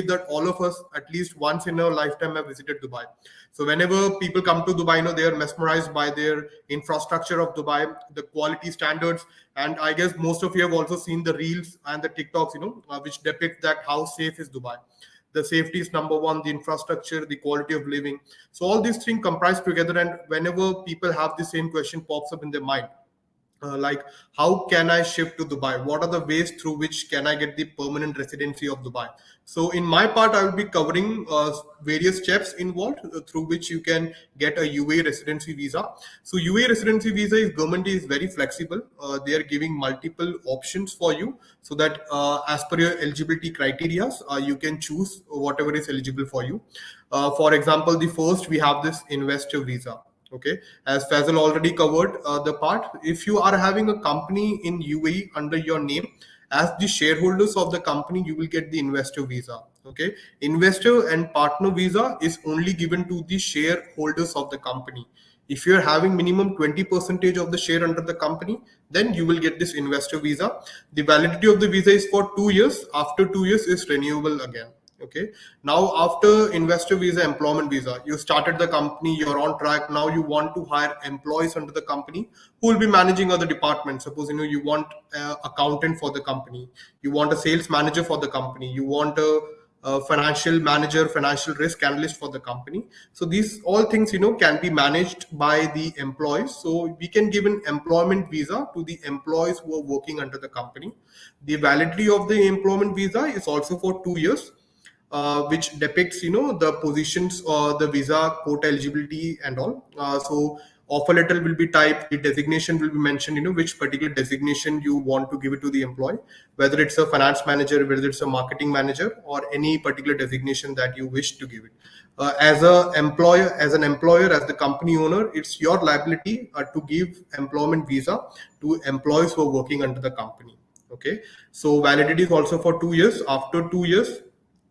that all of us at least once in a lifetime have visited Dubai. So whenever people come to Dubai, they are mesmerized by their infrastructure of Dubai, the quality standards, and I guess most of you have also seen the reels and the TikToks, which depict that how safe is Dubai. The safety is number one, the infrastructure, the quality of living. So all these things comprise together, and whenever people have the same question pops up in their mind, like how can I shift to Dubai, what are the ways through which can I get the permanent residency of Dubai. So in my part I will be covering various steps involved through which you can get a UAE residency visa. So UAE residency visa is government is very flexible. They are giving multiple options for you, so that as per your eligibility criteria, you can choose whatever is eligible for you. For example, the first we have this investor visa. Okay, as Faisal already covered the part, if you are having a company in UAE under your name, as the shareholders of the company, you will get the investor visa. Okay, investor and partner visa is only given to the shareholders of the company. If you're having minimum 20 percentage of the share under the company, then you will get this investor visa. The validity of the visa is for 2 years. After 2 years, is renewable again. Okay, now after investor visa, employment visa, you started the company, you're on track. Now you want to hire employees under the company who will be managing other departments. Suppose you want accountant for the company, you want a sales manager for the company, you want a financial manager, financial risk analyst for the company. So these all things can be managed by the employees. So we can give an employment visa to the employees who are working under the company. The validity of the employment visa is also for 2 years, which depicts the positions or the visa quota eligibility and all. So offer letter will be typed, the designation will be mentioned, which particular designation you want to give it to the employee, whether it's a finance manager, whether it's a marketing manager, or any particular designation that you wish to give it. As an employer, as the company owner, it's your liability to give employment visa to employees who are working under the company. Okay, so validity is also for 2 years. After 2 years,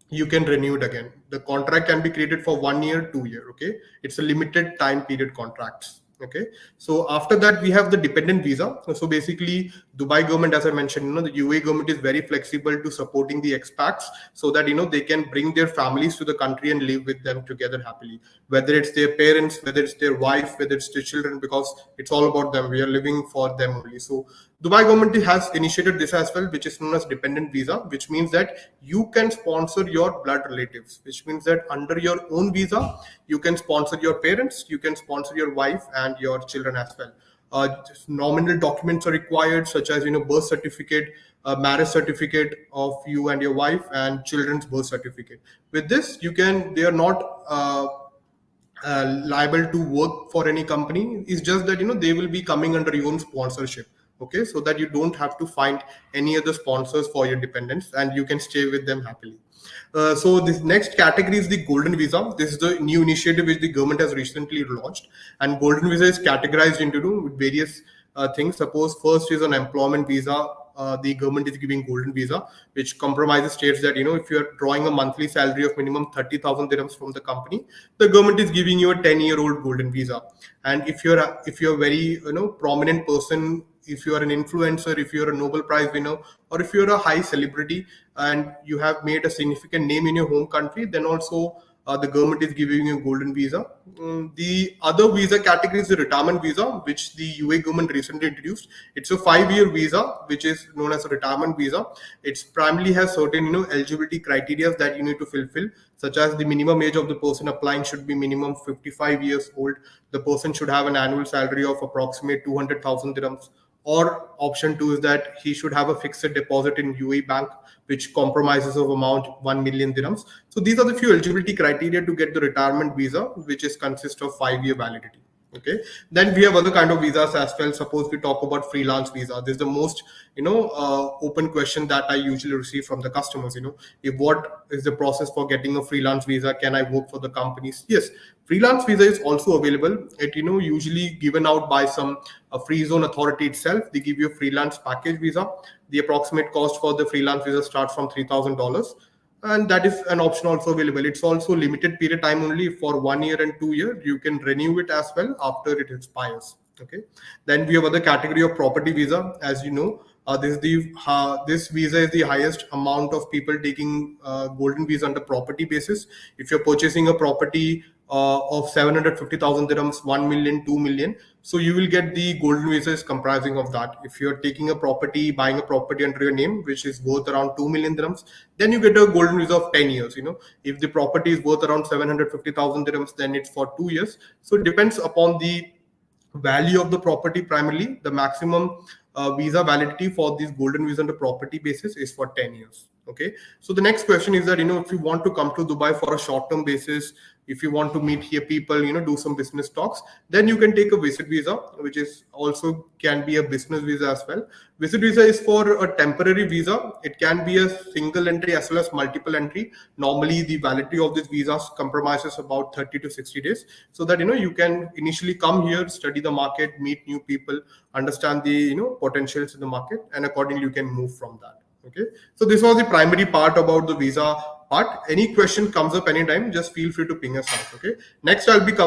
you can renew it again. The contract can be created for 1 year, 2 year. Okay, it's a limited time period contracts. Okay, so after that we have the dependent visa. So basically, Dubai government, as I mentioned, the UAE government is very flexible to supporting the expats, so that they can bring their families to the country and live with them together happily. Whether it's their parents, whether it's their wife, whether it's their children, because it's all about them. We are living for them only. So Dubai government has initiated this as well, which is known as dependent visa, which means that you can sponsor your blood relatives, which means that under your own visa, you can sponsor your parents, you can sponsor your wife and your children as well. Nominal documents are required, such as birth certificate, marriage certificate of you and your wife, and children's birth certificate. With this, they are not liable to work for any company. It's just that they will be coming under your own sponsorship. Okay, so that you don't have to find any other sponsors for your dependents, and you can stay with them happily. So this next category is the golden visa. This is the new initiative which the government has recently launched, and golden visa is categorized into various things. Suppose first is an employment visa. The government is giving golden visa, which compromises states that if you are drawing a monthly salary of minimum 30,000 dirhams from the company, the government is giving you a 10-year-old golden visa. And if you're very prominent person, if you are an influencer, if you're a Nobel Prize winner, or if you're a high celebrity and you have made a significant name in your home country, then also the government is giving you a golden visa. The other visa category is the retirement visa, which the UAE government recently introduced. It's a 5-year visa, which is known as a retirement visa. It primarily has certain eligibility criteria that you need to fulfill, such as the minimum age of the person applying should be minimum 55 years old. The person should have an annual salary of approximate 200,000 dirhams. Or option 2 is that he should have a fixed deposit in UAE bank, which compromises of amount 1 million dirhams. So these are the few eligibility criteria to get the retirement visa, which is consist of 5-year validity. Okay, then we have other kind of visas as well. Suppose we talk about freelance visa. This is the most open question that I usually receive from the customers. If what is the process for getting a freelance visa? Can I work for the companies? Yes, freelance visa is also available. It usually given out by some free zone authority itself. They give you a freelance package visa. The approximate cost for the freelance visa starts from $3,000, and that is an option also available. It's also limited period time only for 1 year and 2 year. You can renew it as well after it expires. Okay, then we have other category of property visa. As you know, This visa is the highest amount of people taking golden visa under property basis. If you're purchasing a property of 750,000 dirhams, 1 million, 2 million, so you will get the golden visa is comprising of that. If you're taking a property, buying a property under your name, which is worth around 2 million dirhams, then you get a golden visa of 10 years. If the property is worth around 750,000 dirhams, then it's for 2 years. So it depends upon the value of the property. Primarily the maximum visa validity for this golden visa on the property basis is for 10 years. Okay, so the next question is that if you want to come to Dubai for a short term basis, if you want to meet here people, do some business talks, then you can take a visit visa, which is also can be a business visa as well. Visit visa is for a temporary visa. It can be a single entry as well as multiple entry. Normally the validity of this visa compromises about 30 to 60 days, so that you can initially come here, study the market, meet new people, understand the potentials in the market, and accordingly you can move from that. Okay, so this was the primary part about the visa part. Any question comes up anytime, just feel free to ping us out. Okay, next I'll be covering